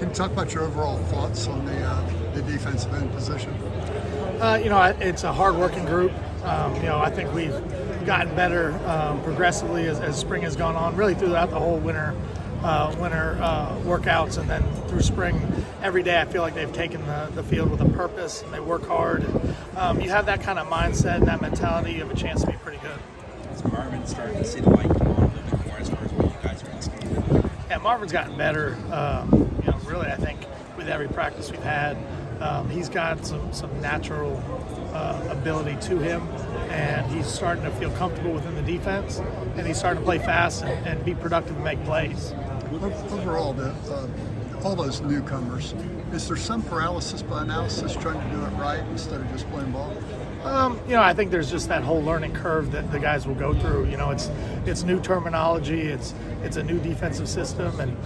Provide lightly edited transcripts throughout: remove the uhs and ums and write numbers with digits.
Can you talk about your overall thoughts on the defensive end position? It's a hard-working group. I think we've gotten better progressively as spring has gone on, really throughout the whole winter workouts, and then through spring. Every day I feel like they've taken the field with a purpose, and they work hard. And, you have that kind of mindset and that mentality, you have a chance to be pretty good. Is Marvin starting to see the light come on a little bit more as far as what you guys are asking for? Yeah, Marvin's gotten better. Really, I think with every practice we've had, he's got some natural ability to him, and he's starting to feel comfortable within the defense, and he's starting to play fast and be productive and make plays. Overall, all those newcomers, is there some paralysis by analysis trying to do it right instead of just playing ball? I think there's just that whole learning curve that the guys will go through. It's new terminology, it's a new defensive system, and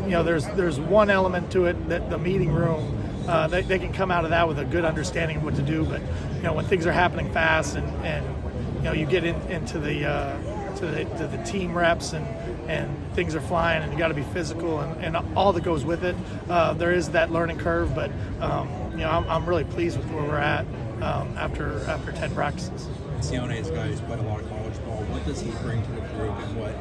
there's one element to it that the meeting room, they can come out of that with a good understanding of what to do. But when things are happening fast and you get into the team reps and things are flying and you got to be physical and all that goes with it, there is that learning curve. But I'm really pleased with where we're at after 10 practices. Sione is a guy who's played a lot of college ball. What does he bring to the group, and what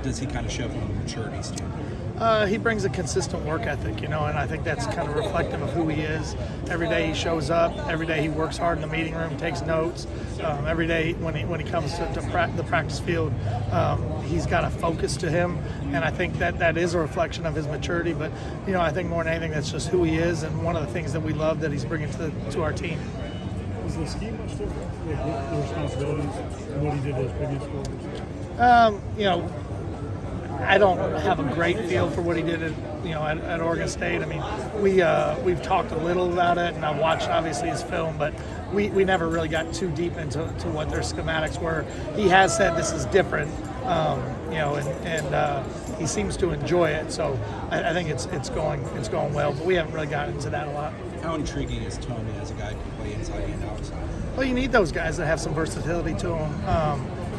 does he kind of show from a maturity standpoint? He brings a consistent work ethic, and I think that's kind of reflective of who he is. Every day he shows up. Every day he works hard in the meeting room, takes notes. Every day when he comes to the practice field, he's got a focus to him, and I think that is a reflection of his maturity. But I think more than anything, that's just who he is, and one of the things that we love that he's bringing to our team. Was the scheme much different? The responsibilities and what he did those previous quarters? I don't have a great feel for what he did at Oregon State. I mean, we've talked a little about it, and I've watched obviously his film, but we never really got too deep into what their schematics were. He has said this is different, and he seems to enjoy it. So I think it's going well, but we haven't really gotten into that a lot. How intriguing is Tony as a guy who can play inside and outside? Well, you need those guys that have some versatility to them,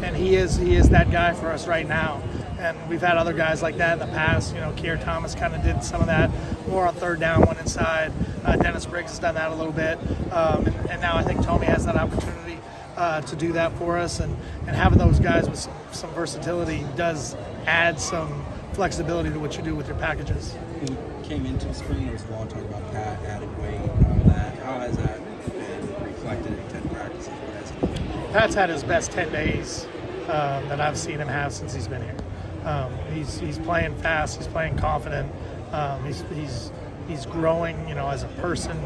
and he is that guy for us right now. And we've had other guys like that in the past. Keir Thomas kind of did some of that more on third down, went inside. Dennis Briggs has done that a little bit, and now I think Tony has that opportunity to do that for us. And having those guys with some versatility does add some flexibility to what you do with your packages. When you came into spring, there was a lot of talk about Pat added weight and all that. How has that been reflected in 10 practices? What has he done? Pat's had his best 10 days that I've seen him have since he's been here. He's playing fast. He's playing confident. He's growing, as a person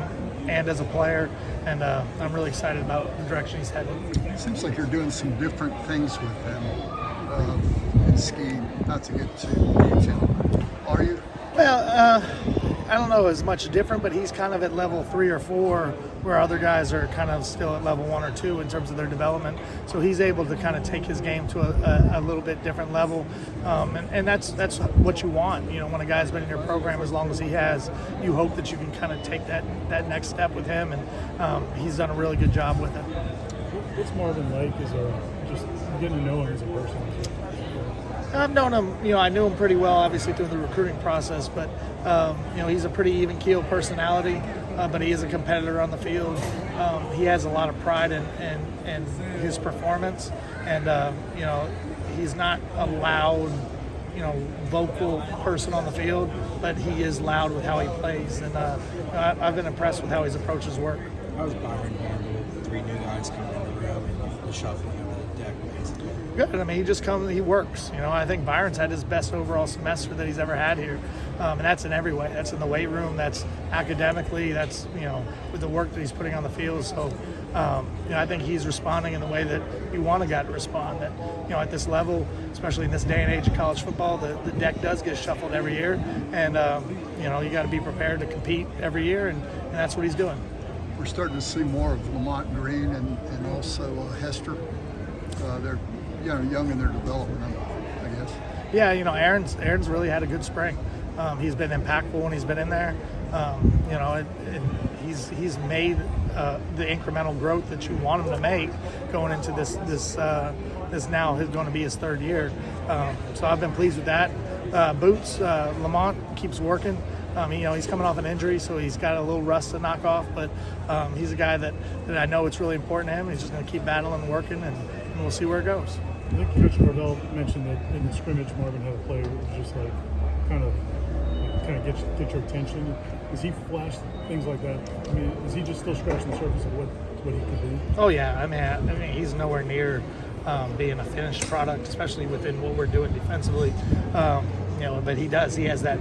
and as a player. And I'm really excited about the direction he's headed. It seems like you're doing some different things with him in scheme. Not to get too detailed. Are you? Well, I don't know as much different, but he's kind of at level 3 or 4, where other guys are kind of still at level 1 or 2 in terms of their development. So he's able to kind of take his game to a little bit different level, and that's what you want. When a guy's been in your program as long as he has, you hope that you can kind of take that next step with him, and he's done a really good job with it. What's Marvin like as just getting to know him as a person? I've known him, I knew him pretty well, obviously, through the recruiting process, but, he's a pretty even-keeled personality, but he is a competitor on the field. He has a lot of pride in his performance, and, he's not a loud, vocal person on the field, but he is loud with how he plays, and I've been impressed with how he's approached his work. How was Byron handled with 3 new guys coming in the room and the shuffling of the deck, basically? Good. I mean, he works. I think Byron's had his best overall semester that he's ever had here. And that's in every way. That's in the weight room. That's academically. That's, with the work that he's putting on the field. So, I think he's responding in the way that you want a guy to respond. That, at this level, especially in this day and age of college football, the deck does get shuffled every year. And, you got to be prepared to compete every year. And that's what he's doing. We're starting to see more of Lamont Green and also Hester. They're young in their development, I guess. Yeah, Aaron's really had a good spring. He's been impactful when he's been in there. He's made the incremental growth that you want him to make going into this now is going to be his 3rd year. So I've been pleased with that. Boots, Lamont keeps working. He's coming off an injury, so he's got a little rust to knock off. But he's a guy that I know it's really important to him. He's just going to keep battling and working, and we'll see where it goes. I think Coach Norvell mentioned that in the scrimmage, Marvin had a play that was just like kind of get your attention. Does he flash things like that? I mean, is he just still scratching the surface of what he could be? Oh yeah, I mean he's nowhere near being a finished product, especially within what we're doing defensively. But he does. He has that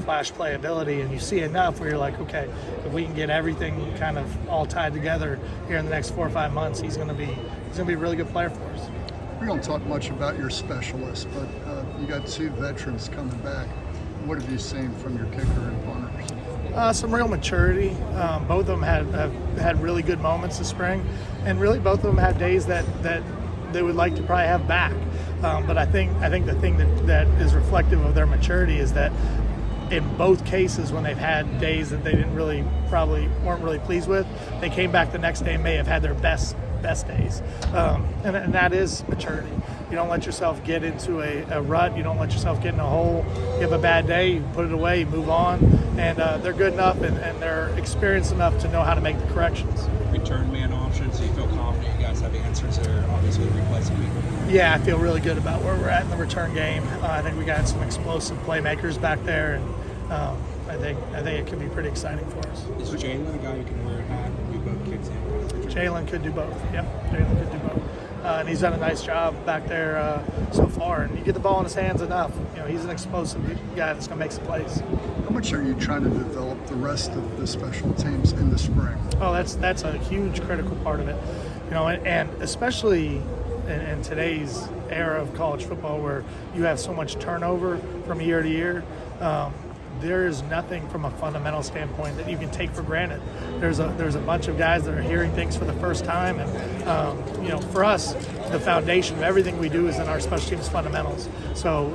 flash play ability, and you see enough where you're like, okay, if we can get everything kind of all tied together here in the next 4 or 5 months, he's going to be a really good player for us. We don't talk much about your specialists, but you got 2 veterans coming back. What have you seen from your kicker and punters? Some real maturity. Both of them have had really good moments this spring, and really both of them have days that they would like to probably have back. But I think the thing that is reflective of their maturity is that in both cases, when they've had days that they weren't really pleased with, they came back the next day and may have had their best days. And that is maturity. You don't let yourself get into a rut. You don't let yourself get in a hole. You have a bad day, you put it away, you move on. And they're good enough and they're experienced enough to know how to make the corrections. Return man option, so you feel confident you guys have answers there, obviously replacing me. Yeah, I feel really good about where we're at in the return game. I think we got some explosive playmakers back there, and I think it could be pretty exciting for us. Is Jalen a guy who can wear a hat and do both kicks and return? Jalen could do both. Yep, Jalen could do both. And he's done a nice job back there so far. And you get the ball in his hands enough. He's an explosive guy that's going to make some plays. How much are you trying to develop the rest of the special teams in the spring? Oh, that's a huge critical part of it. And especially in today's era of college football where you have so much turnover from year to year, there is nothing from a fundamental standpoint that you can take for granted. There's a bunch of guys that are hearing things for the first time, and for us, the foundation of everything we do is in our special teams fundamentals. So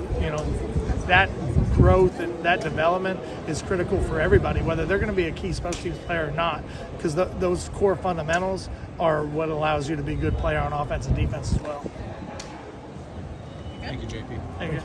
that growth and that development is critical for everybody, whether they're going to be a key special teams player or not, because those core fundamentals are what allows you to be a good player on offense and defense as well. Thank you, JP. Thank you.